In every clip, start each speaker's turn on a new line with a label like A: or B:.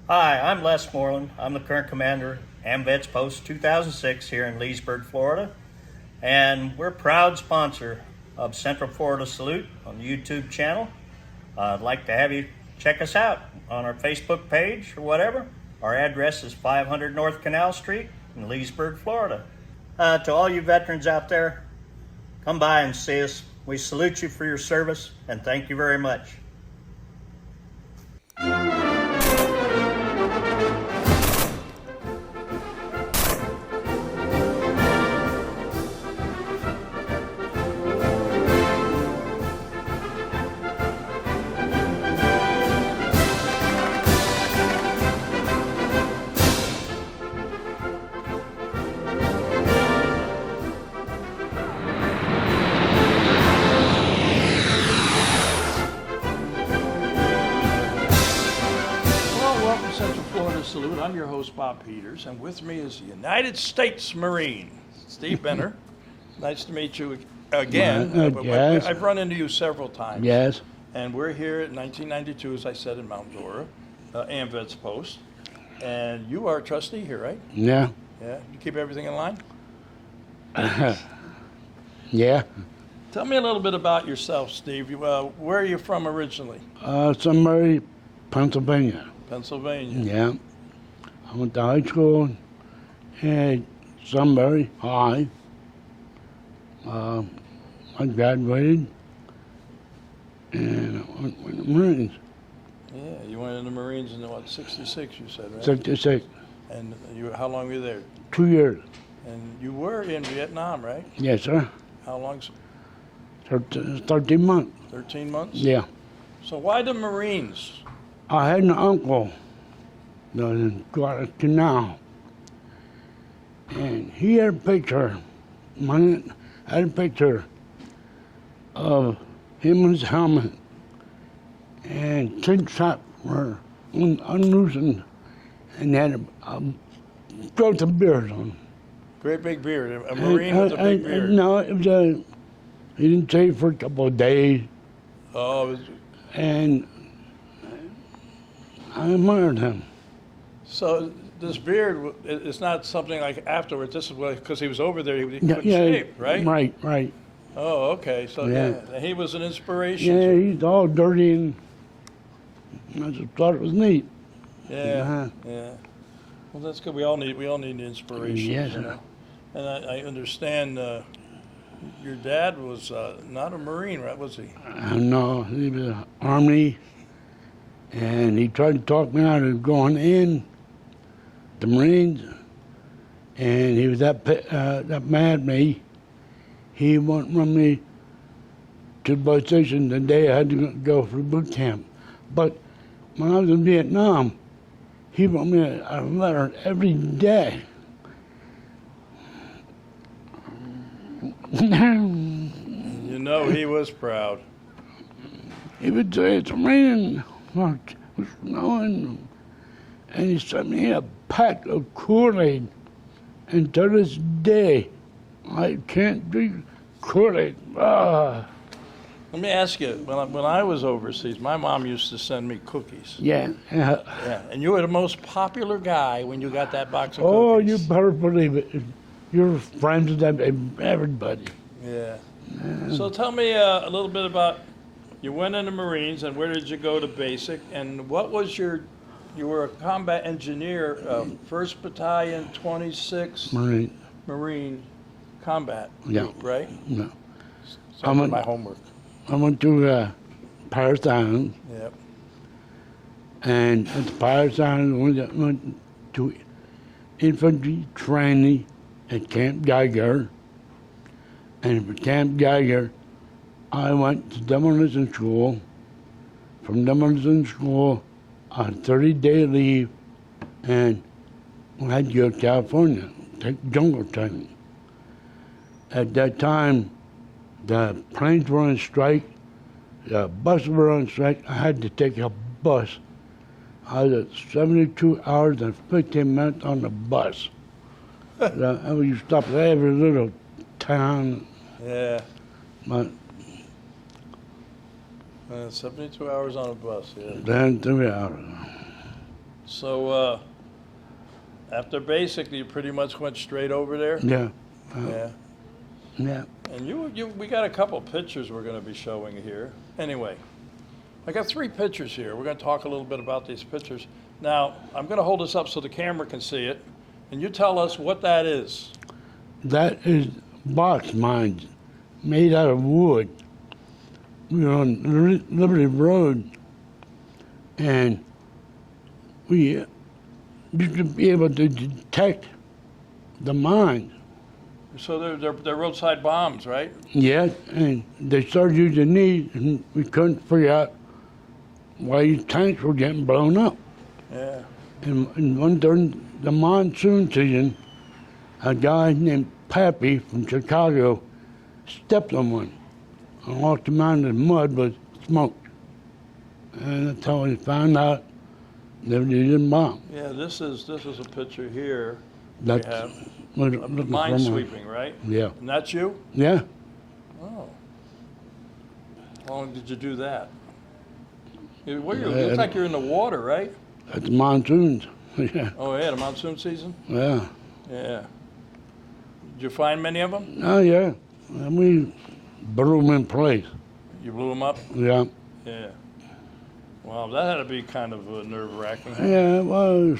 A: Hi, I'm Les Moreland. I'm the current commander, AMVETS Post 2006 here in Leesburg, Florida. And we're a proud sponsor of Central Florida Salute on the YouTube channel. I'd like to have you check us out on our Facebook page or whatever. Our address is 500 North Canal Street in Leesburg, Florida. To all you veterans out there, come by and see us. We salute you for your service and thank you very much.
B: Central Florida Salute. I'm your host, Bob Peters, and with me is the United States Marine, Steve Brenner. Nice to meet you again.
C: Yes.
B: I've run into you several times.
C: Yes.
B: And we're here at 1992, as I said, in Mount Dora, AMVETS Post. And you are a trustee here, right?
C: Yeah.
B: Yeah. You keep everything in line?
C: Yeah.
B: Tell me a little bit about yourself, Steve. Where are you from originally?
C: Sunbury, Pennsylvania.
B: Pennsylvania.
C: Yeah. I went to high school at Sunbury High. I graduated and I went to the Marines.
B: Yeah, you went in the Marines in, what, 66, you said, right?
C: 66.
B: And how long were you there?
C: 2 years.
B: And you were in Vietnam, right?
C: Yes, sir.
B: How long?
C: 13 months.
B: 13 months?
C: Yeah.
B: So why the Marines?
C: I had an uncle that was in Guadalcanal, and he had a picture. Mine had a picture of him and his helmet, and tin shots were unloosened, and had a growth of beard on.
B: Great big beard. A Marine with a big beard.
C: No, it was he didn't shave for a couple of days.
B: Oh,
C: And I admired him.
B: so this beard, it's not something like afterwards. This is because he was over there, he couldn't shave, right?
C: Right.
B: Oh, okay. So
C: Yeah.
B: he was an inspiration.
C: Yeah, he's all dirty, and I just thought it was neat.
B: Yeah. Well, that's good. We all need inspiration.
C: Yes,
B: you know? And I understand your dad was not a Marine, right? Was he?
C: No, he was Army, and he tried to talk me out of going in the Marines, and he was that mad at me. He wouldn't run me to the bus station the day I had to go for boot camp. But when I was in Vietnam, he wrote me a letter every day.
B: You know he was proud.
C: He would say it's raining, it was snowing, and he sent me a pack of Kool-Aid. And to this day, I can't drink Kool-Aid.
B: Let me ask you, when I was overseas, my mom used to send me cookies.
C: Yeah.
B: Yeah, and you were the most popular guy when you got that box of
C: Oh,
B: cookies.
C: you better believe it. You're friends with everybody.
B: Yeah. So tell me a little bit about, you went in the Marines, and where did you go to basic, and what was you were a combat engineer, 1st Battalion, 26th Marine Combat Group, right?
C: No.
B: So my homework.
C: I went to Paris Island,
B: Yep.
C: and at the Paris Island, went to infantry training at Camp Geiger. And from Camp Geiger, I went to demolition school. From demolition school, on 30-day leave, and I had to go to California, take jungle training. At that time, the planes were on strike, the buses were on strike. I had to take a bus. I was at 72 hours and 15 minutes on the bus. You stop at every little town.
B: Yeah.
C: But
B: 72 hours on a bus, yeah.
C: then 3 hours.
B: So after basic, you pretty much went straight over there?
C: Yeah.
B: Yeah.
C: Yeah.
B: And we got a couple pictures we're going to be showing here. Anyway, I got 3 pictures here. We're going to talk a little bit about these pictures. Now, I'm going to hold this up so the camera can see it, and you tell us what that is.
C: That is box mines made out of wood. We were on Liberty Road, and we used to be able to detect the mines.
B: So they're roadside bombs, right?
C: Yeah, and they started using these, and we couldn't figure out why these tanks were getting blown up.
B: Yeah.
C: And one during the monsoon season, a guy named Pappy from Chicago stepped on one and walked him out in the mud with smoke. And that's how we found out they were using bombs.
B: Yeah, this is a picture here.
C: That's
B: We have
C: what
B: of
C: looking
B: mine
C: for
B: sweeping, right?
C: Yeah.
B: And that's you?
C: Yeah.
B: Oh. How long did you do that? You
C: Yeah.
B: look like you're in the water, right?
C: That's monsoons. Yeah.
B: Oh, yeah, the monsoon season?
C: Yeah.
B: Yeah. Did you find many of them?
C: Oh, yeah. And we blew them in place.
B: You blew them up?
C: Yeah.
B: Yeah. Wow, that had to be kind of nerve-wracking. Huh?
C: Yeah, it was.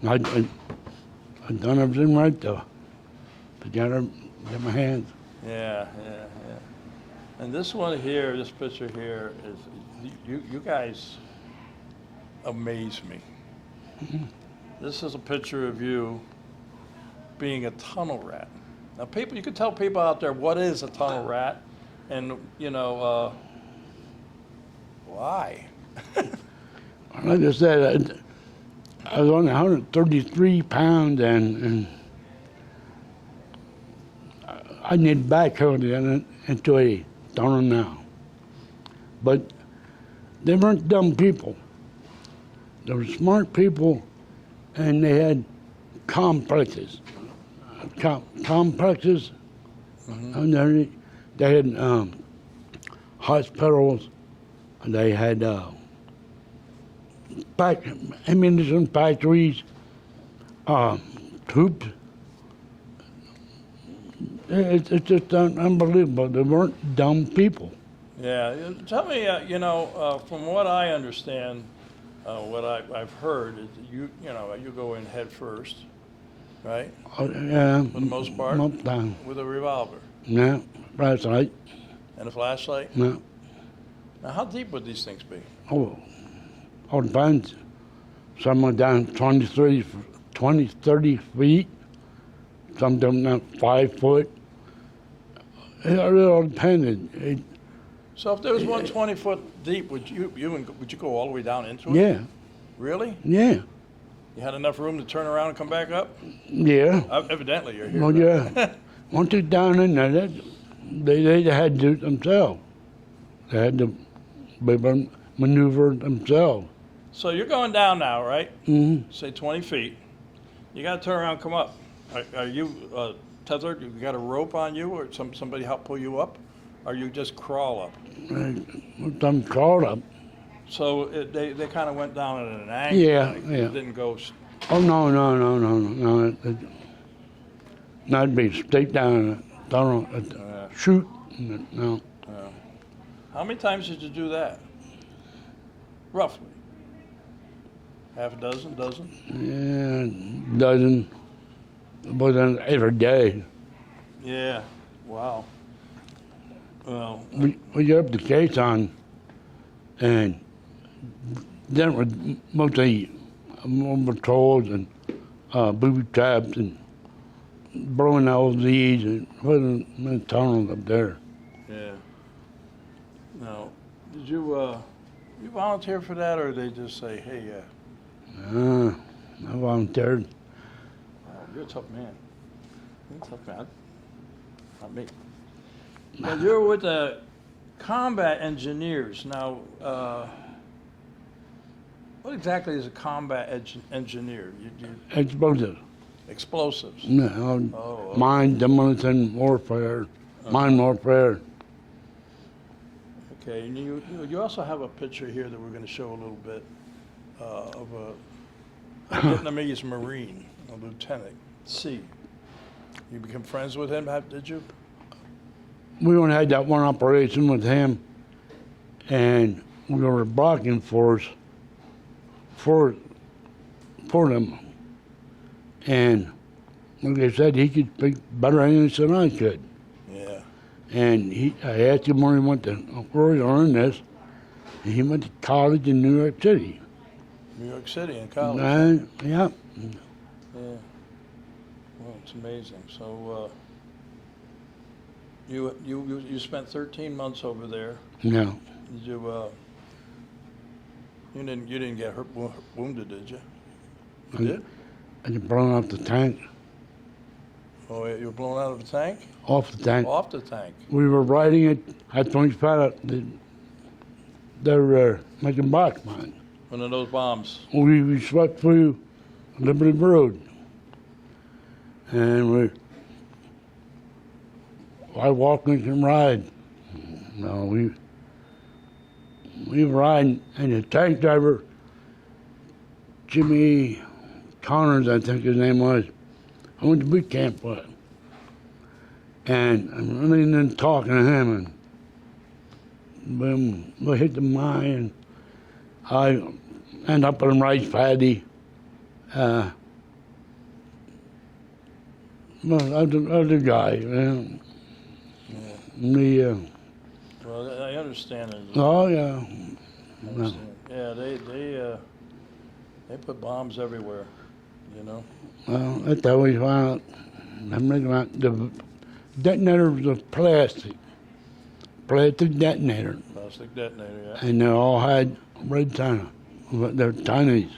C: I done everything right, though. Get my hands.
B: Yeah. And this one here, this picture here, is you guys amaze me. This is a picture of you being a tunnel rat. Now, you can tell people out there what is a tunnel rat, and why.
C: Like I said, I was only 133 pounds, and I need backhoe into a tunnel now. But they weren't dumb people. They were smart people, and they had complexes. Complexes. And they had hospitals. They had ammunition factories, troops. It's just unbelievable. They weren't dumb people.
B: Yeah, tell me, from what I understand, what I've heard is you go in head first, right?
C: Yeah.
B: For the most part,
C: Most time.
B: with a revolver
C: Yeah, flashlight.
B: and a flashlight.
C: No.
B: Now, how deep would these things be?
C: Oh, all depends. Some are down 20, 30 feet. Some of them down 5 foot. It all depended.
B: So if there was one 20-foot deep, would you go all the way down into it?
C: Yeah,
B: Really?
C: yeah,
B: You had enough room to turn around and come back up?
C: yeah.
B: Evidently, you're here.
C: Well, yeah. Once it's down in there, they had to do it themselves. They had to be able to maneuver themselves.
B: So you're going down now, right?
C: Mm-hmm.
B: Say 20 feet. You got to turn around and come up. Are you tethered? You got a rope on you, or somebody help pull you up? Or you just crawl up?
C: Some crawled up.
B: So they kind of went down at an angle.
C: Yeah,
B: like,
C: yeah.
B: It didn't go.
C: Oh, no. That'd be straight down, shoot. No.
B: How many times did you do that? Roughly. Half a dozen?
C: Yeah, dozen. Wasn't every day.
B: Yeah. Wow. Well,
C: We got up the case on, and then with mostly more patrols and booby traps and blowing LZs and putting in the tunnels up there.
B: yeah. Now, did you volunteer for that, or they just say, hey,
C: I volunteered.
B: oh, you're a tough man. You're a tough man. Not me. Now, you're with the combat engineers. Now, what exactly is a combat engineer? You
C: Explosives.
B: explosives.
C: No,
B: Oh,
C: mine demolition warfare, mine warfare.
B: Okay, and you also have a picture here that we're going to show a little bit of Vietnamese Marine, a lieutenant. C. You became friends with him, did you?
C: We only had that one operation with him, and we were blocking force for them. And like I said, he could speak better English than I could.
B: Yeah.
C: And I asked him where he went to, where he learned this, and he went to college in New York City.
B: New York City in college.
C: Yeah.
B: Yeah. Well, it's amazing. So you spent 13 months over there.
C: No.
B: Did you didn't get hurt, wounded, did you? You did?
C: I got blown off the tank.
B: Oh, you were blown out of the tank?
C: Off the tank.
B: Off the tank.
C: We were riding it. I think they're making box mine.
B: One of those bombs.
C: We swept through Liberty Road, and I walk and can ride. No, we were riding, and the tank driver, Jimmy Connors, I think his name was, I went to boot camp with him. And I'm running and talking to him, and boom, we hit the mine, and I end up on rice paddy. Well, other guy, man.
B: Yeah. Well, I understand it.
C: Oh, yeah.
B: I understand. Yeah, they put bombs everywhere, you know.
C: Well, that's how we found out. I'm looking at the detonator was a plastic detonator.
B: Plastic detonator, yeah.
C: And they all had red tiny, but they're tiny.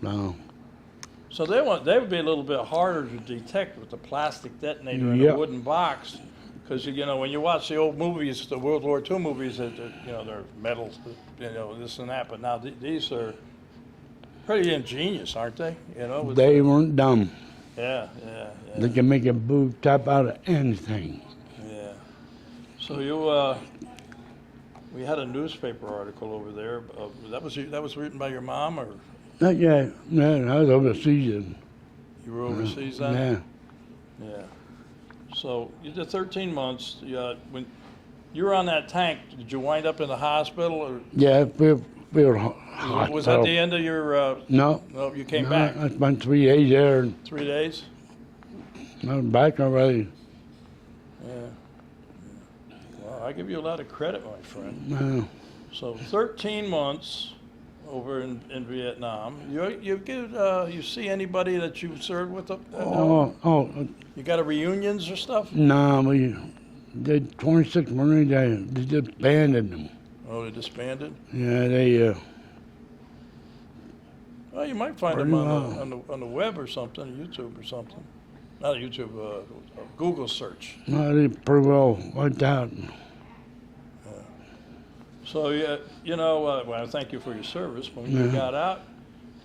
C: No.
B: So they would be a little bit harder to detect with the plastic detonator in
C: Yeah.
B: a wooden box, because you know when you watch the old movies, the World War II movies, that you know they're metal, you know this and that. But now these are pretty ingenious, aren't they? You know.
C: They weren't dumb.
B: Yeah.
C: They can make a boob top out of anything.
B: Yeah. So we had a newspaper article over there. That was written by your mom, or
C: Not yet. Man, I was overseas.
B: you were overseas then?
C: Yeah.
B: Yeah. So you did 13 months. When you were on that tank, did you wind up in the hospital, or
C: Yeah, we were hot.
B: was that the end of your?
C: No.
B: No, you came back.
C: I spent 3 days there, and
B: 3 days.
C: I was back already.
B: Yeah. Well, I give you a lot of credit, my friend.
C: No.
B: So 13 months over in Vietnam. You see anybody that you served with? You got a reunions or stuff?
C: No, we did 26 Marines. They disbanded them.
B: Oh, they disbanded.
C: Yeah, they.
B: Well, you might find them on the web or something, YouTube or something. Not YouTube, Google search.
C: No, they pretty well wiped out.
B: So well, thank you for your service. When you got out,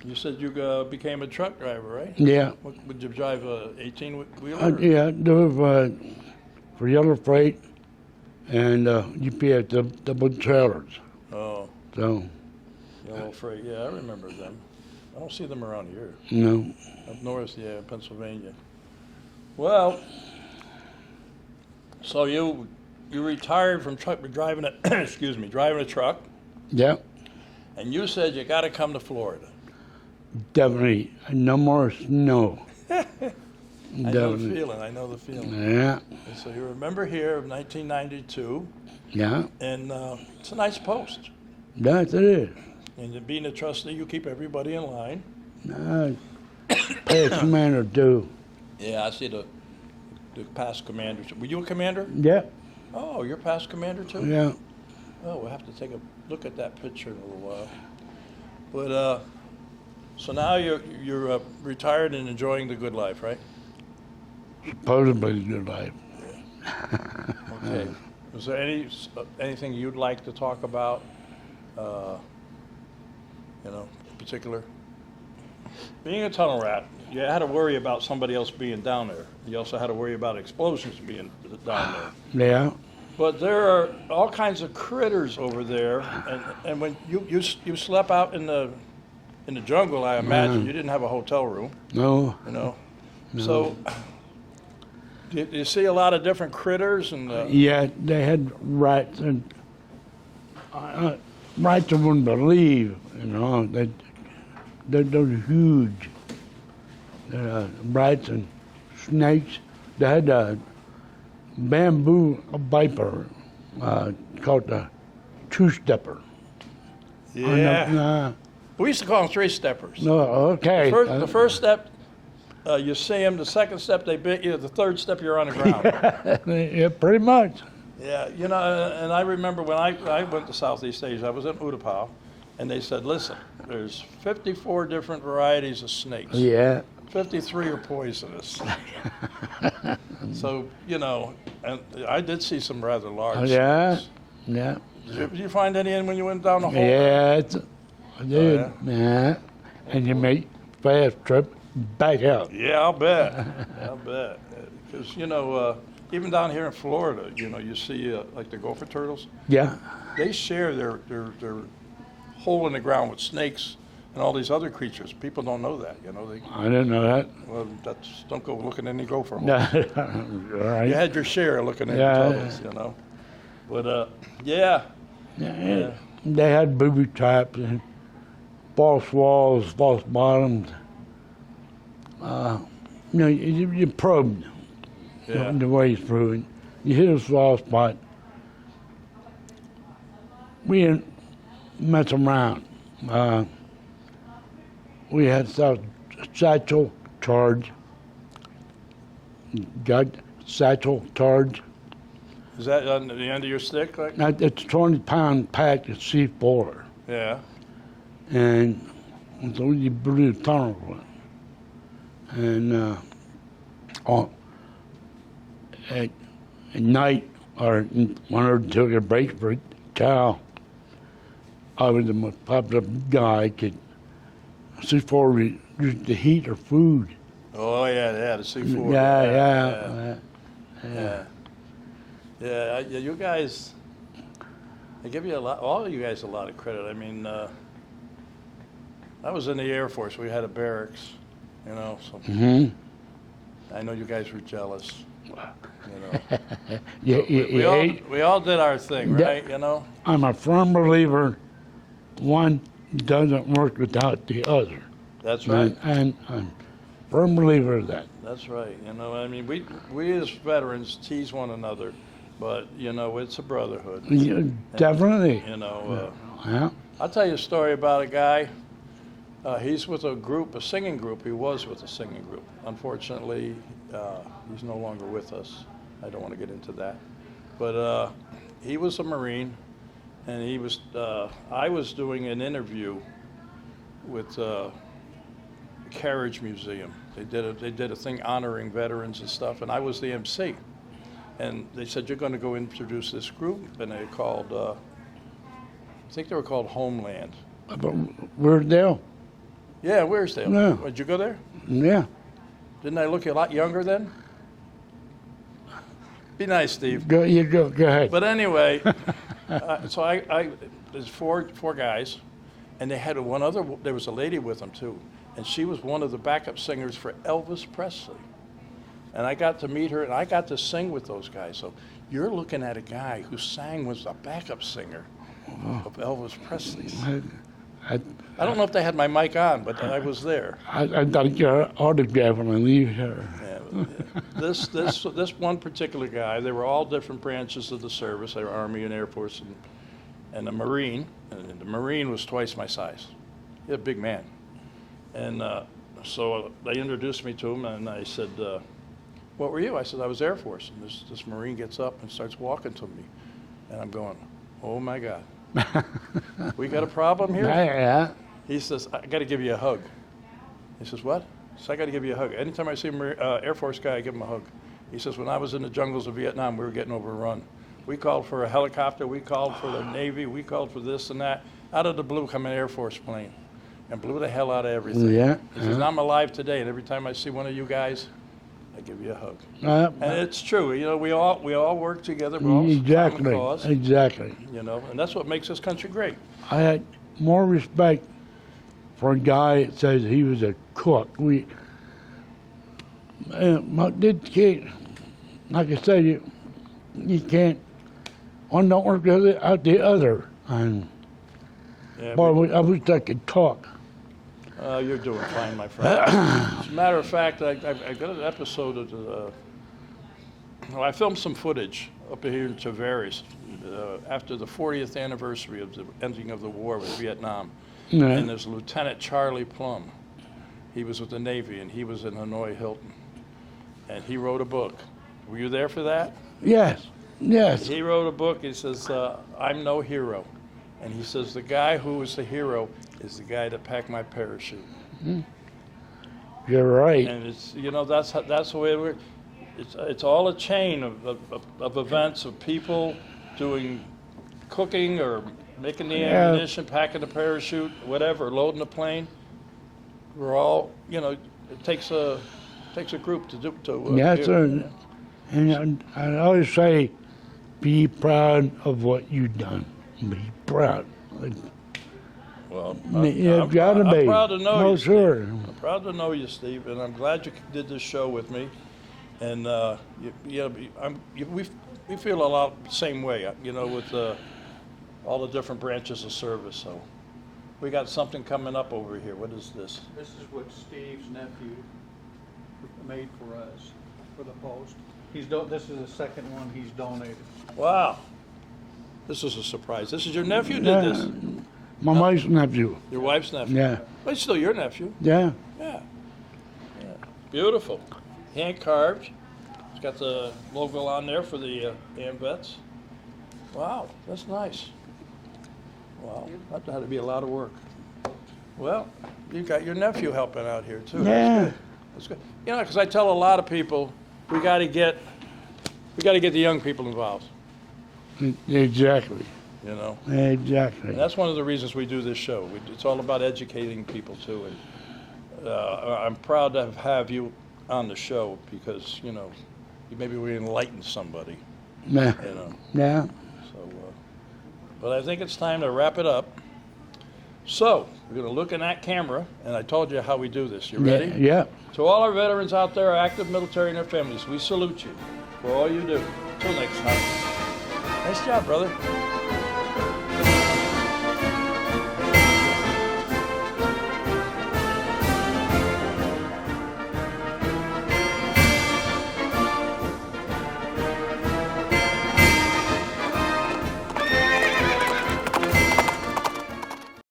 B: you said you became a truck driver, right?
C: Yeah.
B: Would you drive a 18-wheeler?
C: Yeah, do for Yellow Freight and UPS, double trailers.
B: Oh.
C: So.
B: Yellow Freight, yeah, I remember them. I don't see them around here.
C: No.
B: Up north, yeah, Pennsylvania. Well, so you retired from driving a truck,
C: Yeah.
B: and you said you got to come to Florida.
C: Definitely. No more snow.
B: I know the feeling.
C: Yeah.
B: And so you remember here of 1992,
C: Yeah.
B: and it's a nice post.
C: That's it.
B: And being a trustee, you keep everybody in line.
C: Past commander too.
B: Yeah, I see the past commander. Were you a commander?
C: Yeah.
B: Oh, you're past commander too?
C: Yeah.
B: Oh, we'll have to take a look at that picture in a little while. But so now you're retired and enjoying the good life, right?
C: Supposedly good life.
B: Okay. Is there anything you'd like to talk about? In particular. Being a tunnel rat, you had to worry about somebody else being down there. You also had to worry about explosions being down there.
C: Yeah.
B: But there are all kinds of critters over there, and when you slept out in in the jungle, I imagine you didn't have a hotel room,
C: No,
B: you know. So, do you see a lot of different critters and?
C: yeah, they had rats and rats I wouldn't believe, you know. They're huge. Rats and snakes. They had a bamboo viper called the two-stepper.
B: Yeah. We used to call them three-steppers.
C: No, okay.
B: The first step, you see them. The second step, they bit you. The third step, you're on the ground.
C: Yeah, pretty much.
B: Yeah, you know, and I remember when I went to Southeast Asia, I was in Utapao, and they said, listen, there's 54 different varieties of snakes.
C: Yeah.
B: 53 are poisonous. So, you know, and I did see some rather large
C: Yeah.
B: snakes.
C: Yeah.
B: Did you find any in when you went down the hole?
C: Yeah, I did.
B: yeah?
C: Yeah. And you make fast trip back out.
B: Yeah, I'll bet. I'll bet. Because, you know, even down here in Florida, you know, you see like the gopher turtles.
C: Yeah.
B: They share their hole in the ground with snakes and all these other creatures. People don't know that, you know.
C: I didn't know that.
B: Well, don't go looking in any gopher hole.
C: No. All right.
B: You had your share looking at
C: Yeah.
B: the tunnels, you know. But yeah.
C: Yeah. They had booby traps and false walls, false bottoms. You know, you probed
B: Yeah.
C: the way it's proven. You hit a soft spot. We didn't mess around. We had satchel charge. Got satchel charge.
B: Is that on the end of your stick? Like?
C: Now, it's a 20-pound pack of C4.
B: Yeah.
C: And so you blew the tunnel with it. And at night, or when I took a break for cow, I was the most popular guy. Could C4 reduce the heat or food.
B: Oh yeah, the C4. Yeah, you guys. I give you a lot. All of you guys a lot of credit. I mean, I was in the Air Force. We had a barracks, you know. So I know you guys were jealous. You know. We all did our thing, right? You know.
C: I'm a firm believer. One doesn't work without the other.
B: That's right.
C: And I'm a firm believer of that.
B: That's right. You know, I mean, we as veterans tease one another, but you know, it's a brotherhood.
C: Yeah, definitely.
B: You know.
C: Yeah.
B: I'll tell you a story about a guy. He's with a singing group. He was with a singing group. Unfortunately, he's no longer with us. I don't want to get into that. But he was a Marine, and he was. I was doing an interview with the Carriage Museum. They did a thing honoring veterans and stuff, and I was the MC. And they said, you're going to go introduce this group, and they called. I think they were called Homeland.
C: But where's Dale?
B: Yeah, Wearsdale.
C: Yeah.
B: Did you go there?
C: Yeah.
B: Didn't I look a lot younger then? Be nice, Steve.
C: Go ahead.
B: But anyway, so there's four guys, and they had one other. There was a lady with them too, and she was one of the backup singers for Elvis Presley. And I got to meet her, and I got to sing with those guys. So you're looking at a guy who was a backup singer of Elvis Presley's. I don't know if they had my mic on, but I was there.
C: I'd like your autograph when I leave here.
B: Yeah. This one particular guy, they were all different branches of the service. They were Army and Air Force and a Marine. And the Marine was twice my size. He was a big man. And so they introduced me to him, and I said, what were you? I said, I was Air Force. And this Marine gets up and starts walking to me. And I'm going, oh my God. We got a problem here?
C: Yeah.
B: He says, I got to give you a hug. He says, what? So I got to give you a hug. Anytime I see an Air Force guy, I give him a hug. He says, when I was in the jungles of Vietnam, we were getting overrun. We called for a helicopter. We called for the Navy. We called for this and that. Out of the blue come an Air Force plane and blew the hell out of everything.
C: Yeah.
B: He says, I'm alive today, and every time I see one of you guys, I give you a hug. And it's true. You know, we all work together. We're all
C: Exactly.
B: common cause,
C: Exactly.
B: you know, and that's what makes this country great.
C: I had more respect for a guy that says he was a cook. This kid, like I said, you can't, one don't work out the other. And
B: Yeah,
C: boy, I wish I could talk.
B: you're doing fine, my friend. As a matter of fact, I got an episode of I filmed some footage up here in Tavares after the 40th anniversary of the ending of the war with Vietnam.
C: Yeah.
B: And there's Lieutenant Charlie Plum. He was with the Navy, and he was in Hanoi Hilton. And he wrote a book. Were you there for that?
C: Yes, yes.
B: He wrote a book. He says, I'm no hero. And he says, the guy who was the hero is the guy that packed my parachute.
C: You're right.
B: And it's, that's the way it works. It's all a chain of events, of people doing cooking or making the ammunition, packing the parachute, whatever, loading the plane. We're all, it takes a group to do.
C: Yes, sir. And I always say, be proud of what you've done. Be proud.
B: Well,
C: You've got to be.
B: I'm proud to know
C: No,
B: you,
C: sure.
B: Steve. I'm proud to know you, Steve, and I'm glad you did this show with me. And we feel a lot the same way, with all the different branches of service. So we got something coming up over here. What is this?
D: This is what Steve's nephew made for us, for the post. This is the second one he's donated.
B: Wow. This is a surprise. This is your nephew did this?
C: My wife's nephew.
B: Your wife's nephew?
C: Yeah.
B: But it's still your nephew.
C: Yeah.
B: Yeah. Beautiful. Hand carved. It's got the logo on there for the AMVETS. Wow, that's nice. Wow, that had to be a lot of work. Well, you got your nephew helping out here too.
C: Yeah.
B: That's good. Because I tell a lot of people, we got to get the young people involved.
C: Exactly. Exactly.
B: And that's one of the reasons we do this show. It's all about educating people too. And I'm proud to have you on the show because maybe we enlighten somebody.
C: Yeah. Yeah.
B: So, but I think it's time to wrap it up. So we're going to look in that camera, and I told you how we do this. You ready?
C: Yeah.
B: To all our veterans out there, our active military and their families, we salute you for all you do. Until next time. Nice job, brother.